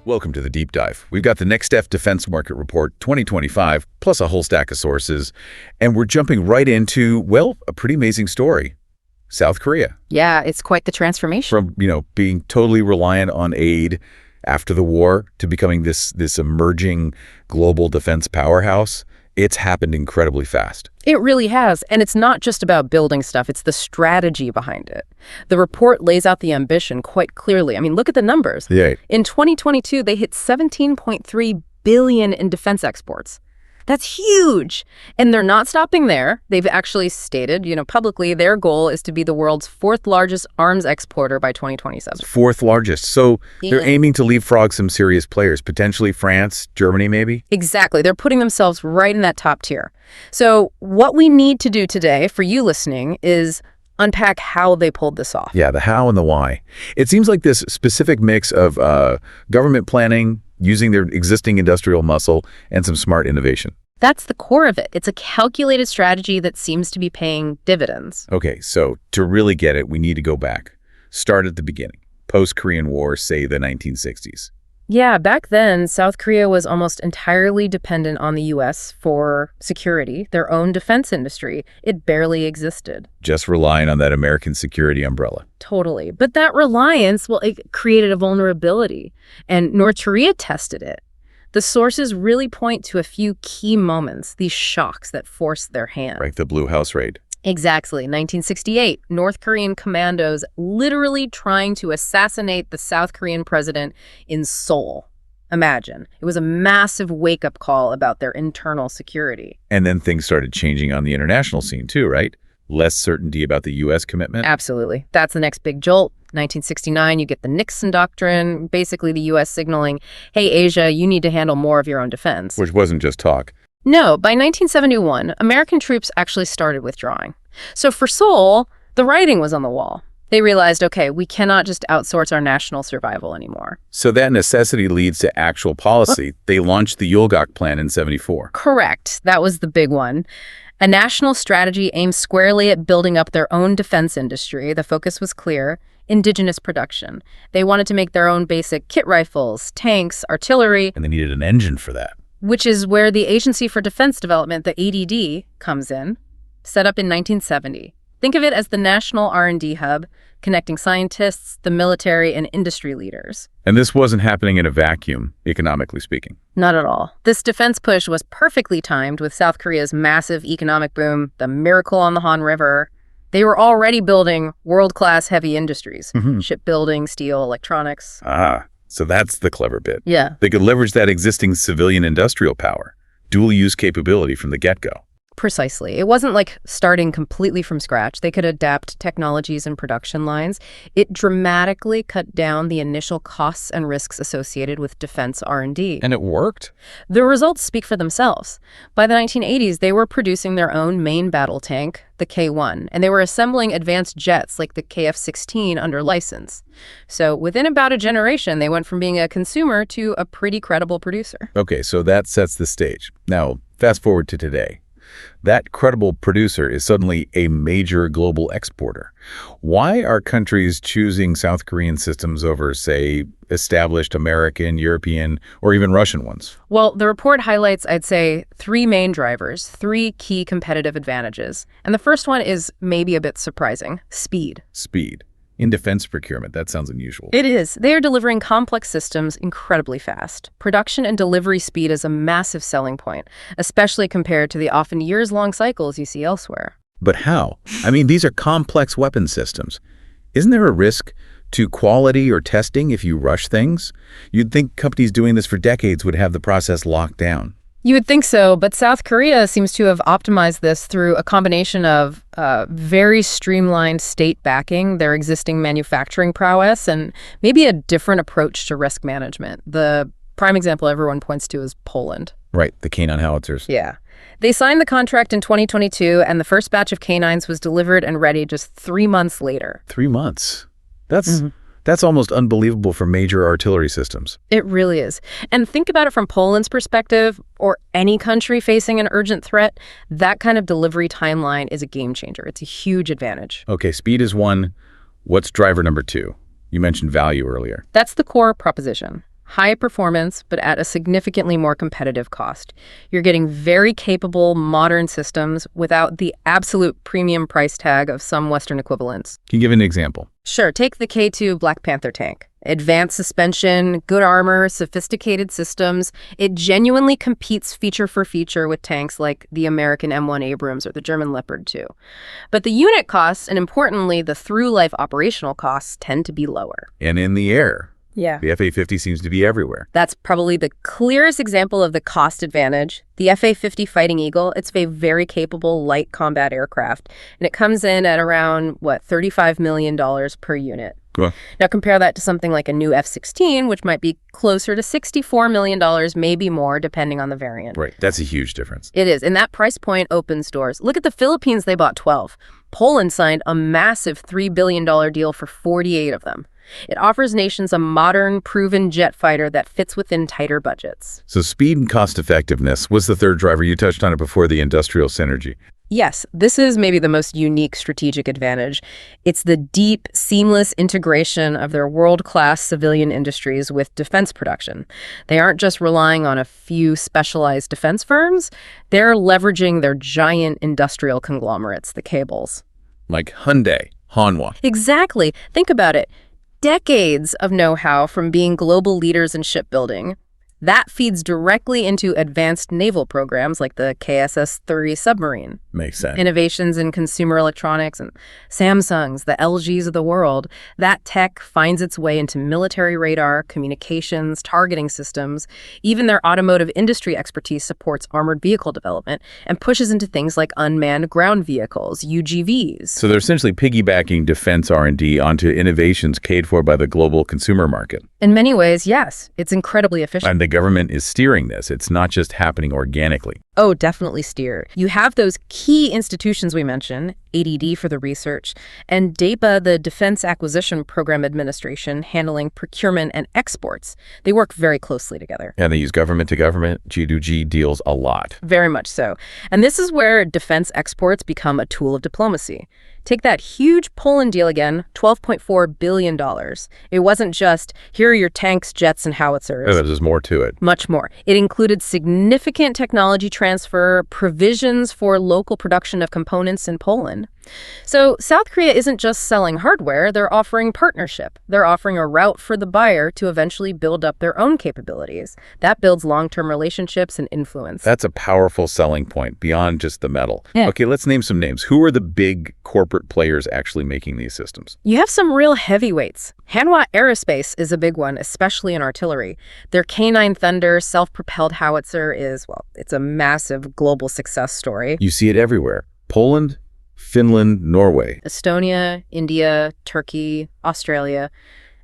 Welcome to the Deep Dive. We've got the NexDef Defense Market Report 2025, plus a whole stack of sources. And we're jumping right into, well, a pretty amazing story. South Korea. Yeah, it's quite the transformation. From, being totally reliant on aid after the war to becoming this emerging global defense powerhouse. It's happened incredibly fast. It really has. And it's not just about building stuff. It's the strategy behind it. The report lays out the ambition quite clearly. I mean, look at the numbers. Yeah. In 2022, they hit $17.3 billion in defense exports. That's huge. And they're not stopping there. They've actually stated, publicly, their goal is to be the world's fourth largest arms exporter by 2027. Fourth largest. So they're aiming to leapfrog some serious players, potentially France, Germany, maybe? Exactly. They're putting themselves right in that top tier. So what we need to do today for you listening is unpack how they pulled this off. Yeah, the how and the why. It seems like this specific mix of government planning, using their existing industrial muscle, and some smart innovation. That's the core of it. It's a calculated strategy that seems to be paying dividends. Okay, so to really get it, we need to go back. Start at the beginning. Post-Korean War, say the 1960s. Yeah, back then, South Korea was almost entirely dependent on the U.S. for security, their own defense industry. It barely existed. Just relying on that American security umbrella. Totally. But that reliance, it created a vulnerability. And North Korea tested it. The sources really point to a few key moments, these shocks that forced their hand. Right, the Blue House raid. Exactly. 1968, North Korean commandos literally trying to assassinate the South Korean president in Seoul. Imagine. It was a massive wake-up call about their internal security. And then things started changing on the international scene too, right? Less certainty about the U.S. commitment? Absolutely. That's the next big jolt. 1969, you get the Nixon Doctrine, basically the U.S. signaling, hey, Asia, you need to handle more of your own defense. Which wasn't just talk. No, by 1971, American troops actually started withdrawing. So for Seoul, the writing was on the wall. They realized, okay, we cannot just outsource our national survival anymore. So that necessity leads to actual policy. They launched the Yulgok Plan in 74. Correct. That was the big one. A national strategy aimed squarely at building up their own defense industry. The focus was clear. Indigenous production. They wanted to make their own basic kit rifles, tanks, artillery. And they needed an engine for that. Which is where the Agency for Defense Development, the ADD, comes in, set up in 1970. Think of it as the national R&D hub, connecting scientists, the military, and industry leaders. And this wasn't happening in a vacuum, economically speaking. Not at all. This defense push was perfectly timed with South Korea's massive economic boom, the miracle on the Han River. They were already building world-class heavy industries, shipbuilding, steel, electronics. So that's the clever bit. Yeah. They could leverage that existing civilian industrial power, dual-use capability from the get-go. Precisely. It wasn't like starting completely from scratch. They could adapt technologies and production lines. It dramatically cut down the initial costs and risks associated with defense R&D. And it worked? The results speak for themselves. By the 1980s, they were producing their own main battle tank, the K-1, and they were assembling advanced jets like the KF-16 under license. So within about a generation, they went from being a consumer to a pretty credible producer. Okay, so that sets the stage. Now, fast forward to today. That credible producer is suddenly a major global exporter. Why are countries choosing South Korean systems over, say, established American, European, or even Russian ones? Well, the report highlights, I'd say, three main drivers, three key competitive advantages. And the first one is maybe a bit surprising: speed. Speed. In defense procurement, that sounds unusual. It is. They are delivering complex systems incredibly fast. Production and delivery speed is a massive selling point, especially compared to the often years-long cycles you see elsewhere. But how? I mean, these are complex weapon systems. Isn't there a risk to quality or testing if you rush things? You'd think companies doing this for decades would have the process locked down. You would think so, but South Korea seems to have optimized this through a combination of very streamlined state backing, their existing manufacturing prowess, and maybe a different approach to risk management. The prime example everyone points to is Poland. Right, the K9 howitzers. Yeah. They signed the contract in 2022, and the first batch of K9s was delivered and ready just 3 months later. 3 months? That's almost unbelievable for major artillery systems. It really is. And think about it from Poland's perspective, or any country facing an urgent threat. That kind of delivery timeline is a game changer. It's a huge advantage. Okay, speed is one. What's driver number two? You mentioned value earlier. That's the core proposition. high performance, but at a significantly more competitive cost. You're getting very capable, modern systems without the absolute premium price tag of some Western equivalents. Can you give an example? Sure, take the K2 Black Panther tank. Advanced suspension, good armor, sophisticated systems. It genuinely competes feature for feature with tanks like the American M1 Abrams or the German Leopard 2. But the unit costs, and importantly, the through-life operational costs, tend to be lower. And in the air. Yeah. The F-A-50 seems to be everywhere. That's probably the clearest example of the cost advantage. The F-A-50 Fighting Eagle, it's a very capable light combat aircraft, and it comes in at around, $35 million per unit. Cool. Now compare that to something like a new F-16, which might be closer to $64 million, maybe more, depending on the variant. Right. That's a huge difference. It is, and that price point opens doors. Look at the Philippines, they bought 12. Poland signed a massive $3 billion deal for 48 of them. It offers nations a modern, proven jet fighter that fits within tighter budgets. So speed and cost effectiveness was the third driver. You touched on it before, the industrial synergy. Yes, this is maybe the most unique strategic advantage. It's the deep, seamless integration of their world-class civilian industries with defense production. They aren't just relying on a few specialized defense firms. They're leveraging their giant industrial conglomerates, the cables. Like Hyundai, Hanwha. Exactly. Think about it. Decades of know-how from being global leaders in shipbuilding. That feeds directly into advanced naval programs like the KSS-III submarine. Makes sense. Innovations in consumer electronics and Samsungs, the LGs of the world. That tech finds its way into military radar, communications, targeting systems. Even their automotive industry expertise supports armored vehicle development and pushes into things like unmanned ground vehicles, UGVs. So they're essentially piggybacking defense R&D onto innovations paid for by the global consumer market. In many ways, yes, it's incredibly efficient. And the government is steering this. It's not just happening organically. Oh, definitely steer. You have those key institutions we mentioned, ADD for the research, and DAPA, the Defense Acquisition Program Administration, handling procurement and exports. They work very closely together. And they use government to government, G2G deals a lot. Very much so. And this is where defense exports become a tool of diplomacy. Take that huge Poland deal again, $12.4 billion. It wasn't just, here are your tanks, jets, and howitzers. Oh, there's more to it. Much more. It included significant technology transfer, provisions for local production of components in Poland. So South Korea isn't just selling hardware, they're offering partnership. They're offering a route for the buyer to eventually build up their own capabilities. That builds long-term relationships and influence. That's a powerful selling point beyond just the metal. Yeah. Okay, let's name some names. Who are the big corporate players actually making these systems? You have some real heavyweights. Hanwha Aerospace is a big one, especially in artillery. Their K9 Thunder self-propelled howitzer is, it's a massive global success story. You see it everywhere. Poland, Finland, Norway. Estonia, India, Turkey, Australia.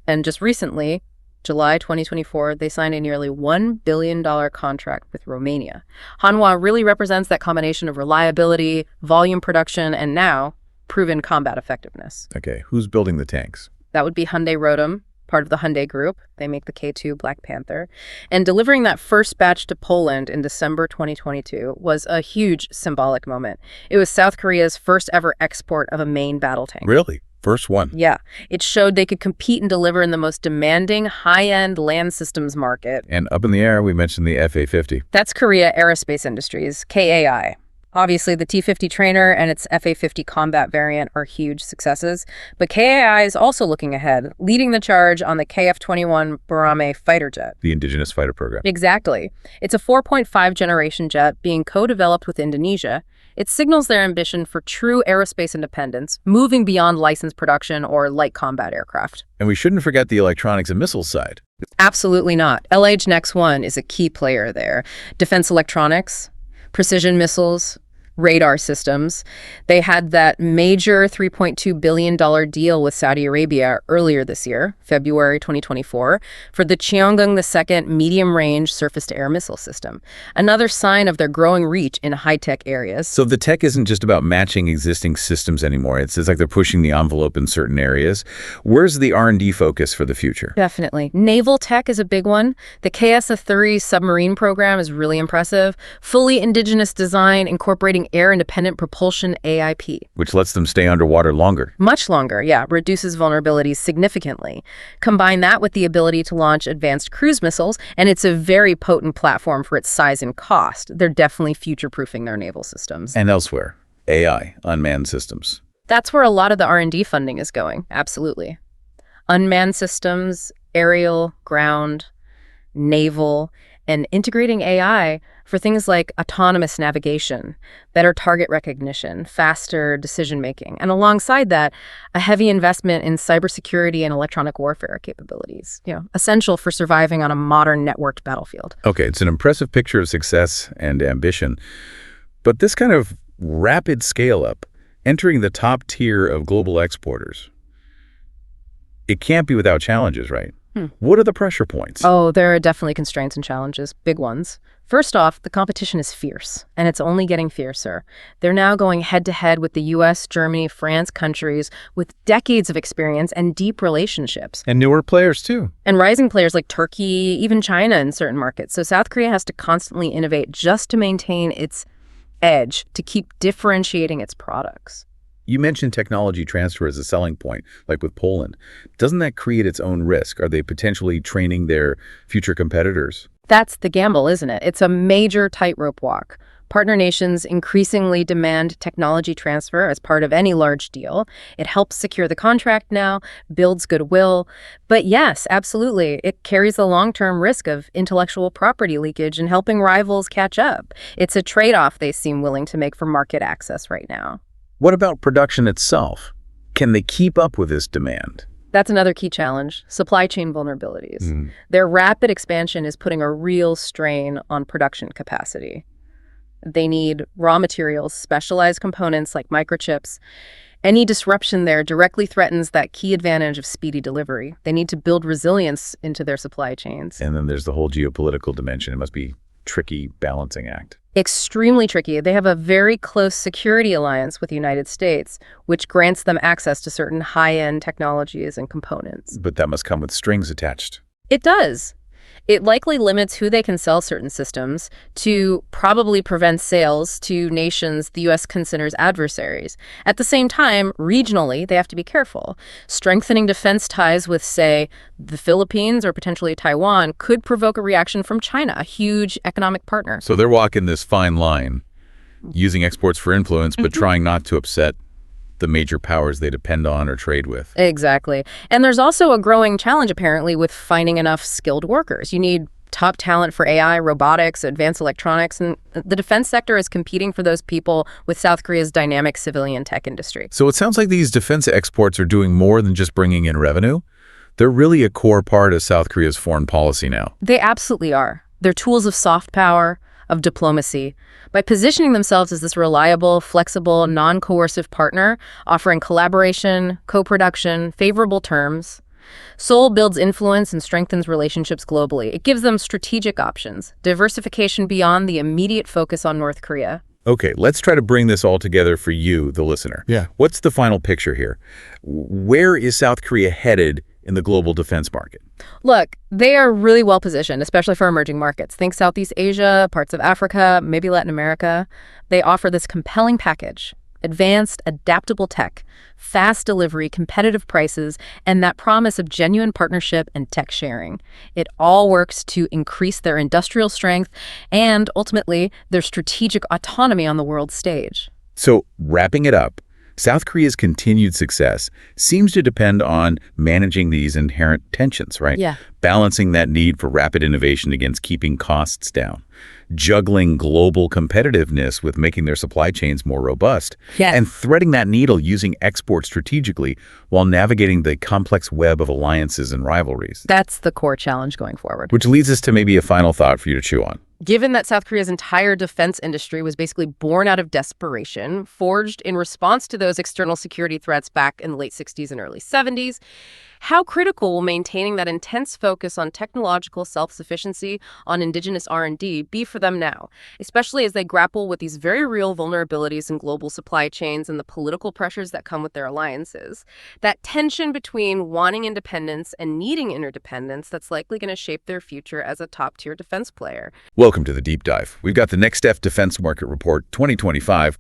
And just recently, July 2024, they signed a nearly $1 billion contract with Romania. Hanwha really represents that combination of reliability, volume production, and now proven combat effectiveness. Okay, who's building the tanks? That would be Hyundai Rotem, part of the Hyundai Group. They make the K2 Black Panther. And delivering that first batch to Poland in December 2022 was a huge symbolic moment. It was South Korea's first ever export of a main battle tank. Really? First one? Yeah. It showed they could compete and deliver in the most demanding, high-end land systems market. And up in the air, we mentioned the F-A-50. That's Korea Aerospace Industries, KAI. Obviously, the T-50 trainer and its F-A-50 combat variant are huge successes, but KAI is also looking ahead, leading the charge on the KF-21 Barame fighter jet. The indigenous fighter program. Exactly. It's a 4.5 generation jet being co-developed with Indonesia. It signals their ambition for true aerospace independence, moving beyond licensed production or light combat aircraft. And we shouldn't forget the electronics and missiles side. Absolutely not. LH-NEX-1 is a key player there. Defense electronics, precision missiles, radar systems. They had that major $3.2 billion deal with Saudi Arabia earlier this year, February 2024, for the Cheonggung II medium-range surface-to-air missile system. Another sign of their growing reach in high-tech areas. So the tech isn't just about matching existing systems anymore. It's like they're pushing the envelope in certain areas. Where's the R&D focus for the future? Definitely. Naval tech is a big one. The KSS-III submarine program is really impressive. Fully indigenous design, incorporating using air-independent propulsion AIP. Which lets them stay underwater longer. Much longer, yeah, reduces vulnerabilities significantly. Combine that with the ability to launch advanced cruise missiles, and it's a very potent platform for its size and cost. They're definitely future-proofing their naval systems. And elsewhere, AI, unmanned systems. That's where a lot of the R&D funding is going, absolutely. Unmanned systems, aerial, ground, naval, and integrating AI for things like autonomous navigation, better target recognition, faster decision-making, and alongside that, a heavy investment in cybersecurity and electronic warfare capabilities, essential for surviving on a modern networked battlefield. Okay, it's an impressive picture of success and ambition, but this kind of rapid scale-up, entering the top tier of global exporters, it can't be without challenges, right? What are the pressure points? Oh, there are definitely constraints and challenges, big ones. First off, the competition is fierce, and it's only getting fiercer. They're now going head-to-head with the US, Germany, France countries with decades of experience and deep relationships. And newer players, too. And rising players like Turkey, even China in certain markets. So South Korea has to constantly innovate just to maintain its edge, to keep differentiating its products. You mentioned technology transfer as a selling point, like with Poland. Doesn't that create its own risk? Are they potentially training their future competitors? That's the gamble, isn't it? It's a major tightrope walk. Partner nations increasingly demand technology transfer as part of any large deal. It helps secure the contract now, builds goodwill. But yes, absolutely, it carries the long-term risk of intellectual property leakage and helping rivals catch up. It's a trade-off they seem willing to make for market access right now. What about production itself? Can they keep up with this demand? That's another key challenge, supply chain vulnerabilities. Their rapid expansion is putting a real strain on production capacity. They need raw materials, specialized components like microchips. Any disruption there directly threatens that key advantage of speedy delivery. They need to build resilience into their supply chains. And then there's the whole geopolitical dimension. It must be a tricky balancing act. Extremely tricky. They have a very close security alliance with the United States, which grants them access to certain high-end technologies and components. But that must come with strings attached. It does. It likely limits who they can sell certain systems to, probably prevent sales to nations the U.S. considers adversaries. At the same time, regionally, they have to be careful. Strengthening defense ties with, say, the Philippines or potentially Taiwan could provoke a reaction from China, a huge economic partner. So they're walking this fine line, using exports for influence, but trying not to upset the major powers they depend on or trade with. Exactly. And there's also a growing challenge, apparently, with finding enough skilled workers. You need top talent for AI, robotics, advanced electronics, and the defense sector is competing for those people with South Korea's dynamic civilian tech industry. So it sounds like these defense exports are doing more than just bringing in revenue. They're really a core part of South Korea's foreign policy now. They absolutely are. They're tools of soft power, of diplomacy. By positioning themselves as this reliable, flexible, non-coercive partner, offering collaboration, co-production, favorable terms, Seoul builds influence and strengthens relationships globally. It gives them strategic options, diversification beyond the immediate focus on North Korea. Okay, let's try to bring this all together for you, the listener. Yeah. What's the final picture here? Where is South Korea headed in the global defense market? Look, they are really well positioned, especially for emerging markets. Think Southeast Asia, parts of Africa, maybe Latin America. They offer this compelling package: advanced, adaptable tech, fast delivery, competitive prices, and that promise of genuine partnership and tech sharing. It all works to increase their industrial strength and, ultimately, their strategic autonomy on the world stage. So, wrapping it up, South Korea's continued success seems to depend on managing these inherent tensions, right? Yeah. Balancing that need for rapid innovation against keeping costs down, juggling global competitiveness with making their supply chains more robust, and threading that needle using export strategically while navigating the complex web of alliances and rivalries. That's the core challenge going forward. Which leads us to maybe a final thought for you to chew on. Given that South Korea's entire defense industry was basically born out of desperation, forged in response to those external security threats back in the late 60s and early 70s, How critical will maintaining that intense focus on technological self-sufficiency, on indigenous R&D, be for them now, especially as they grapple with these very real vulnerabilities in global supply chains and the political pressures that come with their alliances? That tension between wanting independence and needing interdependence that's likely going to shape their future as a top-tier defense player. Welcome to the Deep Dive. We've got the NexDef Defense Market Report 2025